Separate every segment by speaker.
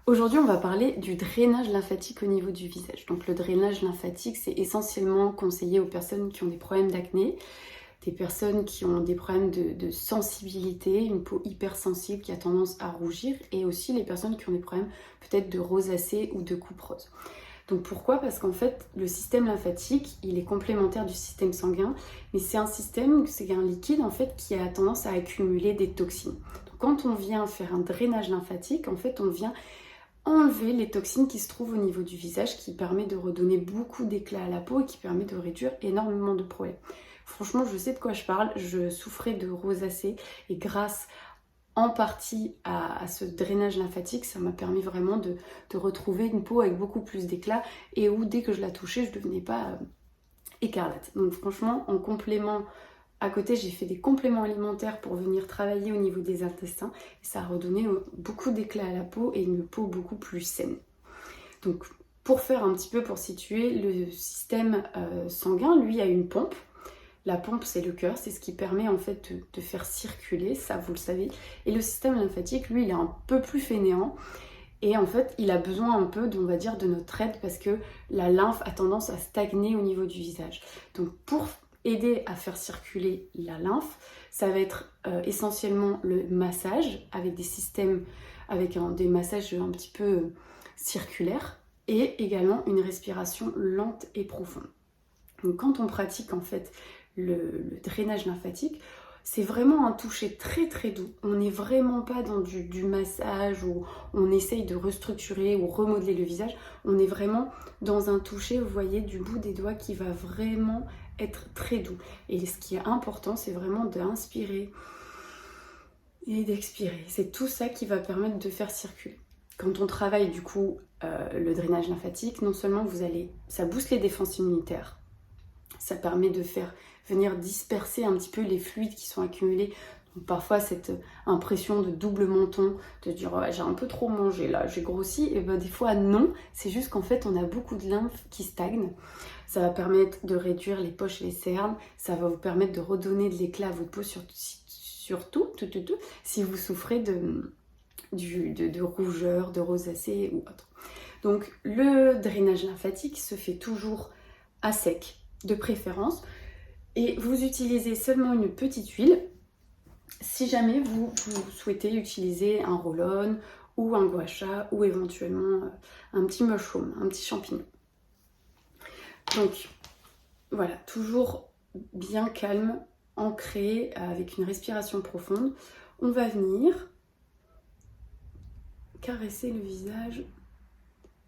Speaker 1: Aujourd'hui, on va parler du drainage lymphatique au niveau du visage. Donc le drainage lymphatique, c'est essentiellement conseillé aux personnes qui ont des problèmes d'acné, des personnes qui ont des problèmes de sensibilité, une peau hypersensible qui a tendance à rougir, et aussi les personnes qui ont des problèmes peut-être de rosacée ou de coupe rose. Donc pourquoi? Parce qu'en fait, le système lymphatique, il est complémentaire du système sanguin, mais c'est un liquide en fait qui a tendance à accumuler des toxines. Donc quand on vient faire un drainage lymphatique, en fait, on vient enlever les toxines qui se trouvent au niveau du visage, qui permet de redonner beaucoup d'éclat à la peau et qui permet de réduire énormément de problèmes. Franchement, je sais de quoi je parle, je souffrais de rosacée et grâce en partie à ce drainage lymphatique, ça m'a permis vraiment de retrouver une peau avec beaucoup plus d'éclat et où dès que je la touchais, je ne devenais pas écarlate. Donc franchement, en complément, à côté, j'ai fait des compléments alimentaires pour venir travailler au niveau des intestins. Et ça a redonné beaucoup d'éclat à la peau et une peau beaucoup plus saine. Donc, pour faire un petit peu, pour situer, le système sanguin, lui, a une pompe. La pompe, c'est le cœur, c'est ce qui permet en fait de faire circuler, ça vous le savez. Et le système lymphatique, lui, il est un peu plus fainéant. Et en fait, il a besoin un peu, on va dire, de notre aide parce que la lymphe a tendance à stagner au niveau du visage. Donc, pour aider à faire circuler la lymphe, ça va être essentiellement le massage avec des systèmes, avec des massages un petit peu circulaires et également une respiration lente et profonde. Donc quand on pratique en fait le drainage lymphatique, c'est vraiment un toucher très très doux. On n'est vraiment pas dans du massage où on essaye de restructurer ou remodeler le visage. On est vraiment dans un toucher, vous voyez, du bout des doigts qui va vraiment être très doux. Et ce qui est important, c'est vraiment d'inspirer et d'expirer. C'est tout ça qui va permettre de faire circuler. Quand on travaille du coup le drainage lymphatique, non seulement ça booste les défenses immunitaires, ça permet de faire venir disperser un petit peu les fluides qui sont accumulés. Donc parfois cette impression de double menton, de dire oh, j'ai un peu trop mangé là, j'ai grossi, et ben des fois non, c'est juste qu'en fait on a beaucoup de lymphe qui stagne. Ça va permettre de réduire les poches et les cernes, ça va vous permettre de redonner de l'éclat à votre peau, surtout si vous souffrez de rougeur, de rosacée ou autre. Donc le drainage lymphatique se fait toujours à sec, de préférence, et vous utilisez seulement une petite huile si jamais vous souhaitez utiliser un roll-on ou un gua sha ou éventuellement un petit mushroom, un petit champignon. Donc voilà, toujours bien calme, ancré, avec une respiration profonde. On va venir caresser le visage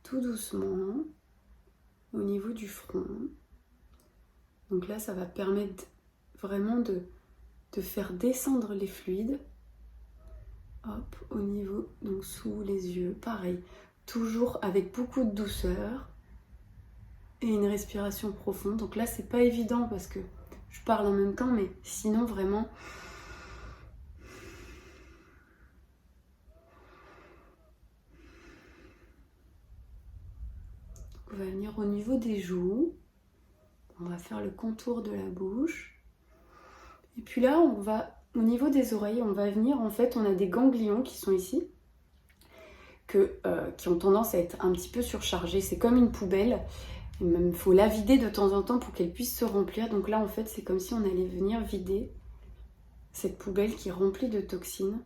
Speaker 1: tout doucement au niveau du front. Donc là, ça va permettre vraiment de faire descendre les fluides. Hop, au niveau, donc sous les yeux, pareil. Toujours avec beaucoup de douceur et une respiration profonde. Donc là, c'est pas évident parce que je parle en même temps, mais sinon, vraiment... On va venir au niveau des joues. On va faire le contour de la bouche. Et puis là, au niveau des oreilles, on va venir, en fait, on a des ganglions qui sont ici, qui ont tendance à être un petit peu surchargés. C'est comme une poubelle. Il faut la vider de temps en temps pour qu'elle puisse se remplir. Donc là, en fait, c'est comme si on allait venir vider cette poubelle qui est remplie de toxines.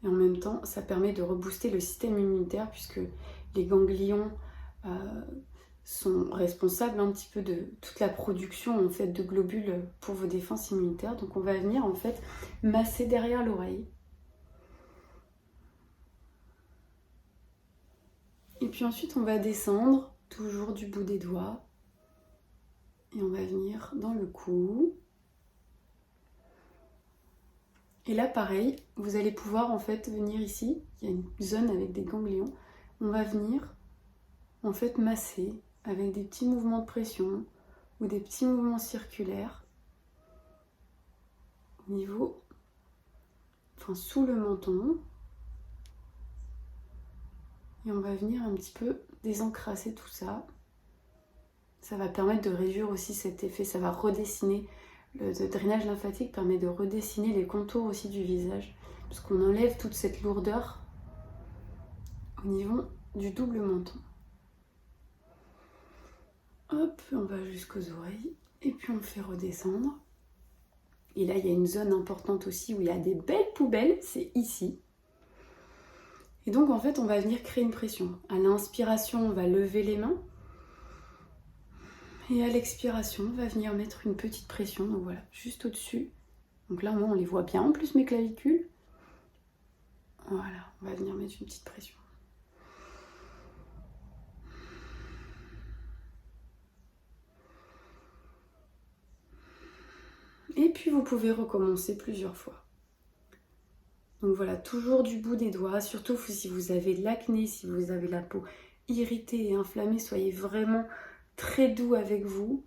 Speaker 1: Et en même temps, ça permet de rebooster le système immunitaire puisque les ganglions... sont responsables un petit peu de toute la production en fait de globules pour vos défenses immunitaires. Donc on va venir en fait masser derrière l'oreille. Et puis ensuite on va descendre toujours du bout des doigts et on va venir dans le cou. Et là pareil, vous allez pouvoir en fait venir ici, il y a une zone avec des ganglions, on va venir en fait masser avec des petits mouvements de pression ou des petits mouvements circulaires au niveau, sous le menton. Et on va venir un petit peu désencrasser tout ça. Ça va permettre de réduire aussi cet effet, ça va redessiner. Le drainage lymphatique permet de redessiner les contours aussi du visage, parce qu'on enlève toute cette lourdeur au niveau du double menton. Hop, on va jusqu'aux oreilles et puis on fait redescendre. Et là, il y a une zone importante aussi où il y a des belles poubelles, c'est ici. Et donc, en fait, on va venir créer une pression. À l'inspiration, on va lever les mains. Et à l'expiration, on va venir mettre une petite pression. Donc voilà, juste au-dessus. Donc là, moi, on les voit bien, en plus, mes clavicules. Voilà, on va venir mettre une petite pression. Et puis, vous pouvez recommencer plusieurs fois. Donc voilà, toujours du bout des doigts, surtout si vous avez de l'acné, si vous avez la peau irritée et inflammée, soyez vraiment très doux avec vous,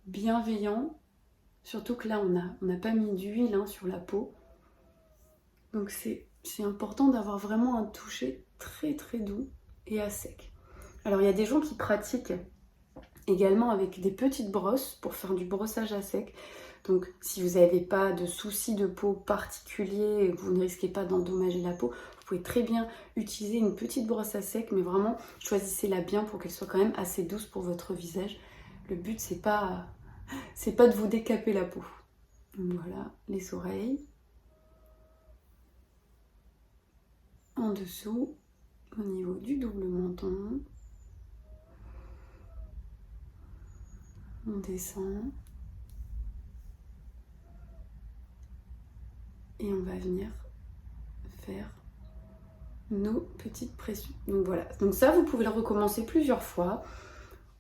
Speaker 1: bienveillant. Surtout que là, on n'a pas mis d'huile sur la peau. Donc c'est important d'avoir vraiment un toucher très très doux et à sec. Alors il y a des gens qui pratiquent également avec des petites brosses pour faire du brossage à sec. Donc si vous n'avez pas de soucis de peau particuliers et que vous ne risquez pas d'endommager la peau, vous pouvez très bien utiliser une petite brosse à sec, mais vraiment choisissez-la bien pour qu'elle soit quand même assez douce pour votre visage. Le but c'est pas de vous décaper la peau. Donc voilà, les oreilles. En dessous, au niveau du double menton. On descend. Et on va venir faire nos petites pressions. Donc voilà, donc ça vous pouvez le recommencer plusieurs fois.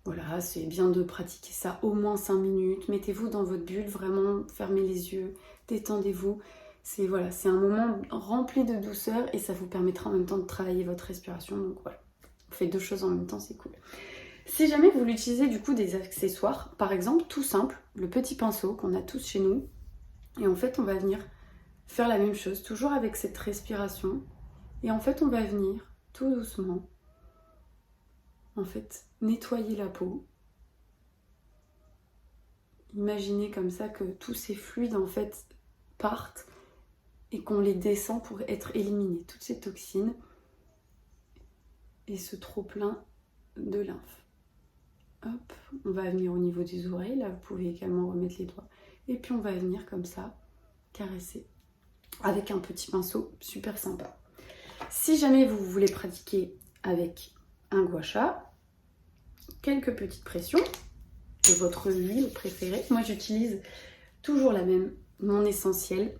Speaker 1: Voilà, c'est bien de pratiquer ça au moins 5 minutes. Mettez-vous dans votre bulle, vraiment fermez les yeux, détendez-vous. C'est voilà, c'est un moment rempli de douceur et ça vous permettra en même temps de travailler votre respiration. Donc voilà, on fait 2 choses en même temps, c'est cool. Si jamais vous l'utilisez du coup des accessoires, par exemple tout simple, le petit pinceau qu'on a tous chez nous, et en fait on va venir faire la même chose, toujours avec cette respiration. Et en fait, on va venir tout doucement, en fait, nettoyer la peau. Imaginez comme ça que tous ces fluides, en fait, partent et qu'on les descend pour être éliminés. Toutes ces toxines et ce trop-plein de lymphe. Hop, on va venir au niveau des oreilles. Là, vous pouvez également remettre les doigts. Et puis, on va venir comme ça, caresser avec un petit pinceau super sympa. Si jamais vous voulez pratiquer avec un gua sha, quelques petites pressions de votre huile préférée. Moi, j'utilise toujours la même, mon essentiel.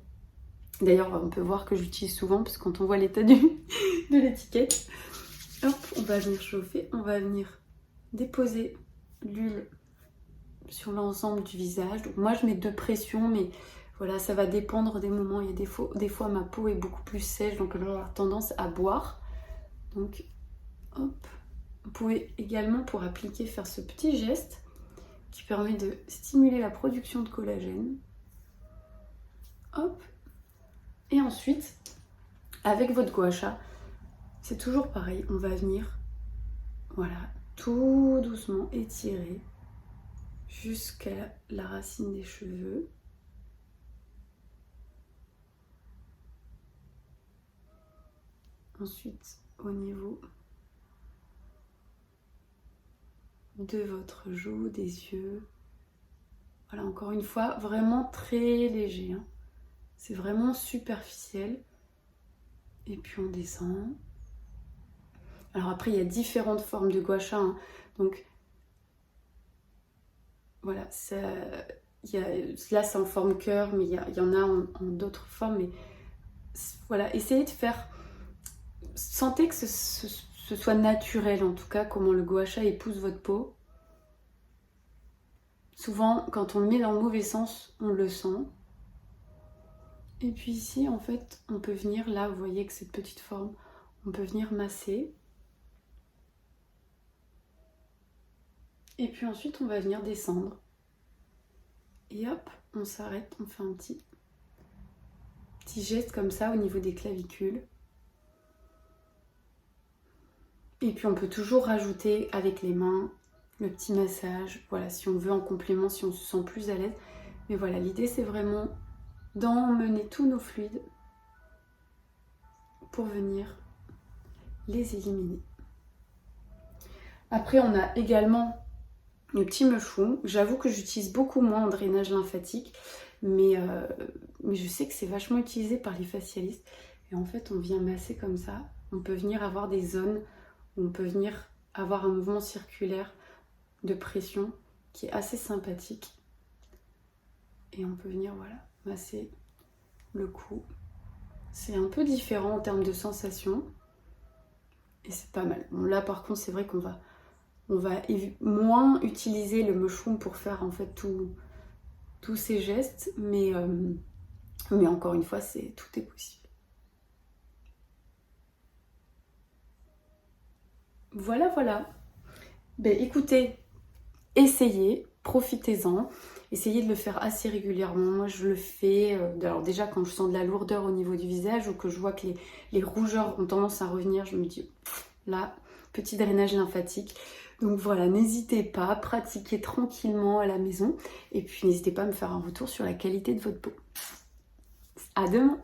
Speaker 1: D'ailleurs, on peut voir que j'utilise souvent, parce que quand on voit l'état de l'étiquette, hop, on va venir chauffer, on va venir déposer l'huile sur l'ensemble du visage. Donc moi, je mets 2 pressions, mais voilà, ça va dépendre des moments. Il y a des fois ma peau est beaucoup plus sèche, donc elle va avoir tendance à boire. Donc, hop. Vous pouvez également, pour appliquer, faire ce petit geste qui permet de stimuler la production de collagène. Hop. Et ensuite, avec votre gua sha, c'est toujours pareil. On va venir, voilà, tout doucement étirer jusqu'à la racine des cheveux. Ensuite, au niveau de votre joue, des yeux. Voilà, encore une fois, vraiment très léger. C'est vraiment superficiel. Et puis on descend. Alors après, il y a différentes formes de gua sha. Donc, voilà, ça, là c'est en forme cœur, mais il y en a en d'autres formes. Mais voilà, essayez de faire... Sentez que ce soit naturel, en tout cas, comment le gua sha épouse votre peau. Souvent, quand on le met dans le mauvais sens, on le sent. Et puis ici, en fait, on peut venir, là, vous voyez que cette petite forme, on peut venir masser. Et puis ensuite, on va venir descendre. Et hop, on s'arrête, on fait un petit geste comme ça au niveau des clavicules. Et puis on peut toujours rajouter avec les mains le petit massage, voilà, si on veut en complément, si on se sent plus à l'aise. Mais voilà, l'idée c'est vraiment d'emmener tous nos fluides pour venir les éliminer. Après, on a également le petit mushroom. J'avoue que j'utilise beaucoup moins en drainage lymphatique, mais je sais que c'est vachement utilisé par les facialistes. Et en fait, on vient masser comme ça. On peut venir avoir des zones où on peut venir avoir un mouvement circulaire de pression qui est assez sympathique. Et on peut venir, voilà, masser le cou. C'est un peu différent en termes de sensation. Et c'est pas mal. Bon, là, par contre, c'est vrai qu'on va moins utiliser le mushroom pour faire en fait tous ces gestes, mais encore une fois, tout est possible. Voilà. Ben écoutez, essayez, profitez-en, essayez de le faire assez régulièrement. Moi, je le fais, alors déjà quand je sens de la lourdeur au niveau du visage ou que je vois que les rougeurs ont tendance à revenir, je me dis, là, petit drainage lymphatique. Donc voilà, n'hésitez pas, pratiquez tranquillement à la maison et puis n'hésitez pas à me faire un retour sur la qualité de votre peau. À demain!